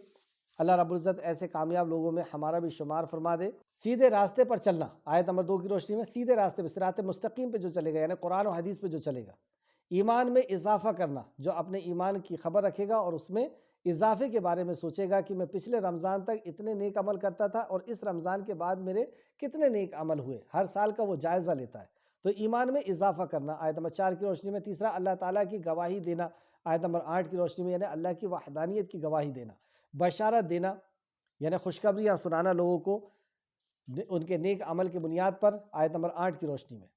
اللہ رب العزت ایسے کامیاب لوگوں میں ہمارا بھی شمار فرما دے۔ سیدھے راستے پر چلنا، آیت نمبر 2 کی روشنی میں، سیدھے راستے پہ، صراط مستقیم پہ جو چلے گا، یعنی قرآن و حدیث پہ جو چلے گا۔ ایمان میں اضافہ کرنا، جو اپنے ایمان کی خبر رکھے گا اور اس میں اضافے کے بارے میں سوچے گا کہ میں پچھلے رمضان تک اتنے نیک عمل کرتا تھا اور اس رمضان کے بعد میرے کتنے نیک عمل ہوئے، ہر سال کا وہ جائزہ لیتا ہے، تو ایمان میں اضافہ کرنا، آیت نمبر 4 کی روشنی میں۔ تیسرا، اللہ تعالیٰ کی گواہی دینا، آیت نمبر 8 کی روشنی میں، یعنی اللہ کی وحدانیت کی گواہی دینا۔ بشارت دینا، یعنی خوشخبریاں سنانا لوگوں کو ان کے نیک عمل کی بنیاد پر، آیت نمبر 8 کی روشنی میں۔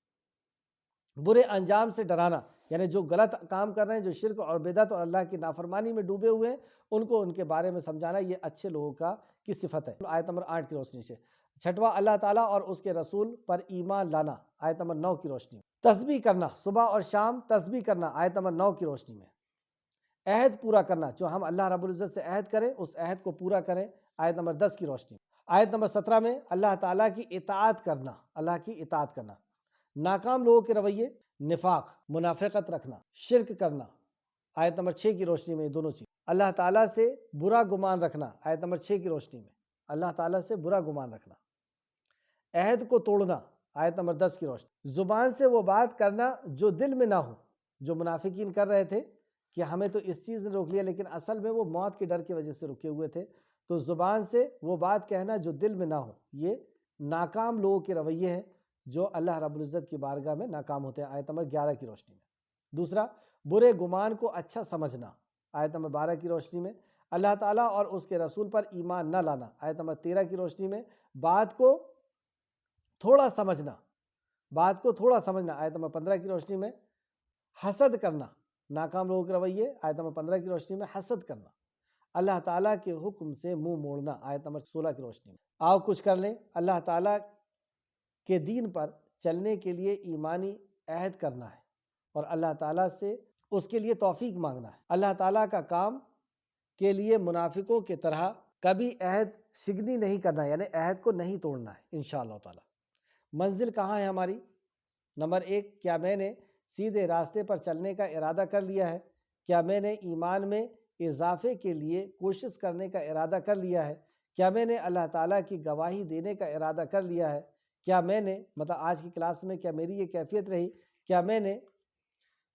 برے انجام سے ڈرانا، یعنی جو غلط کام کر رہے ہیں، جو شرک اور بدعت اور اللہ کی نافرمانی میں ڈوبے ہوئے ہیں، ان کو ان کے بارے میں سمجھانا، یہ اچھے لوگوں کی صفت ہے، آیت نمبر 8 کی روشنی سے۔ چھٹواں، اللہ تعالیٰ اور اس کے رسول پر ایمان لانا، آیت نمبر 9 کی روشنی میں۔ تسبیح کرنا، صبح اور شام تسبیح کرنا، آیت نمبر 9 کی روشنی میں۔ عہد پورا کرنا، جو ہم اللہ رب العزت سے عہد کریں اس عہد کو پورا کریں، آیت نمبر 10 کی روشنی میں۔ آیت نمبر 17 میں، اللہ تعالیٰ کی اطاعت کرنا، اللہ کی اطاعت کرنا۔ ناکام لوگوں کے رویے، نفاق، منافقت رکھنا، شرک کرنا، آیت نمبر 6 کی روشنی میں، یہ دونوں چیز۔ اللہ تعالیٰ سے برا گمان رکھنا، آیت نمبر 6 کی روشنی میں، اللہ تعالیٰ سے برا گمان رکھنا۔ عہد کو توڑنا، آیت نمبر 10 کی روشنی۔ زبان سے وہ بات کرنا جو دل میں نہ ہو، جو منافقین کر رہے تھے کہ ہمیں تو اس چیز نے روک لیا، لیکن اصل میں وہ موت کے ڈر کی وجہ سے رکے ہوئے تھے، تو زبان سے وہ بات کہنا جو دل میں نہ ہو، یہ ناکام لوگوں کے رویے ہیں جو اللہ رب العزت کی بارگاہ میں ناکام ہوتے ہیں، آیت نمبر 11 کی روشنی میں۔ دوسرا، برے گمان کو اچھا سمجھنا، آیت نمبر 12 کی روشنی میں۔ اللہ تعالیٰ اور اس کے رسول پر ایمان نہ لانا، آیت نمبر 13 کی روشنی میں بات کو تھوڑا سمجھنا، آیت نمبر 15 کی روشنی میں حسد کرنا، ناکام لوگوں کے رویے، آیت نمبر 15 کی روشنی میں حسد کرنا، اللہ تعالیٰ کے حکم سے منہ موڑنا، آیت نمبر 16 کی روشنی میں آؤ کچھ کر لیں، اللہ تعالیٰ کے دین پر چلنے کے لیے ایمانی عہد کرنا ہے اور اللہ تعالیٰ سے اس کے لیے توفیق مانگنا ہے۔ اللہ تعالیٰ کا کام کے لیے منافقوں کی طرح کبھی عہد شکنی نہیں کرنا، یعنی عہد کو نہیں توڑنا ہے انشاءاللہ تعالیٰ۔ منزل کہاں ہے ہماری؟ نمبر 1، کیا میں نے سیدھے راستے پر چلنے کا ارادہ کر لیا ہے؟ کیا میں نے ایمان میں اضافے کے لیے کوشش کرنے کا ارادہ کر لیا ہے؟ کیا میں نے اللہ تعالیٰ کی گواہی دینے کا ارادہ کر لیا ہے؟ کیا میں نے آج کی کلاس میں کیا میری یہ کیفیت رہی؟ کیا میں نے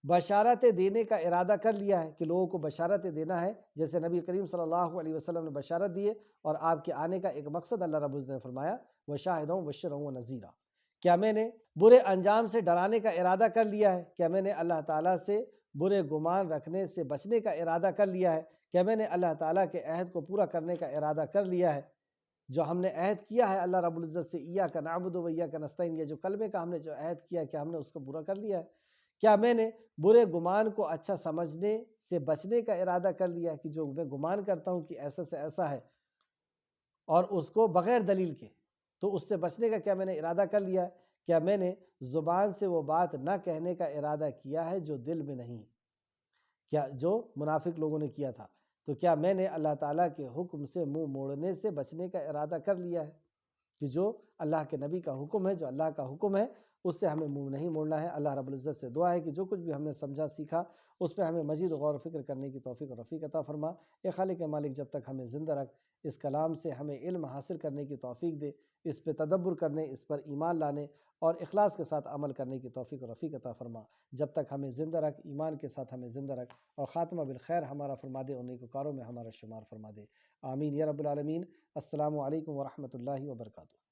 بشارتیں دینے کا ارادہ کر لیا ہے کہ لوگوں کو بشارتیں دینا ہے، جیسے نبی کریم صلی اللہ علیہ وسلم نے بشارت دیے اور آپ کے آنے کا ایک مقصد اللہ رب العزت نے فرمایا وَشَاهِدًا وَبَشِّرًا وَنَذِيرًا۔ کیا میں نے برے انجام سے ڈرانے کا ارادہ کر لیا ہے؟ کیا میں نے اللہ تعالیٰ سے برے گمان رکھنے سے بچنے کا ارادہ کر لیا ہے؟ کیا میں نے اللہ تعالیٰ کے عہد کو پورا کرنے کا ارادہ کر لیا ہے؟ جو ہم نے عہد کیا ہے اللہ رب العزت سے، ایاک نعبد و ایاک نستعین، یہ جو کلمے کا ہم نے جو عہد کیا ہے، کیا ہم نے اس کو پورا کر لیا ہے؟ کیا میں نے برے گمان کو اچھا سمجھنے سے بچنے کا ارادہ کر لیا ہے کہ جو میں گمان کرتا ہوں کہ ایسا سے ایسا ہے اور اس کو بغیر دلیل کے، تو اس سے بچنے کا کیا میں نے ارادہ کر لیا ہے؟ کیا میں نے زبان سے وہ بات نہ کہنے کا ارادہ کیا ہے جو دل میں نہیں، کیا جو منافق لوگوں نے کیا تھا؟ تو کیا میں نے اللہ تعالیٰ کے حکم سے منہ موڑنے سے بچنے کا ارادہ کر لیا ہے کہ جو اللہ کے نبی کا حکم ہے، جو اللہ کا حکم ہے اس سے ہمیں منہ نہیں موڑنا ہے۔ اللہ رب العزت سے دعا ہے کہ جو کچھ بھی ہم نے سمجھا سیکھا اس پہ ہمیں مزید غور و فکر کرنے کی توفیق اور رفیق عطا فرما۔ اے خالق مالک، جب تک ہمیں زندہ رکھ، اس کلام سے ہمیں علم حاصل کرنے کی توفیق دے، اس پہ تدبر کرنے، اس پر ایمان لانے اور اخلاص کے ساتھ عمل کرنے کی توفیق اور رفیق عطا فرما۔ جب تک ہمیں زندہ رکھ، ایمان کے ساتھ ہمیں زندہ رکھ اور خاتمہ بالخیر ہمارا فرما دے، اور نیکوکاروں میں ہمارا شمار فرما دے۔ آمین یا رب العالمین۔ السلام علیکم ورحمۃ اللہ وبرکاتہ۔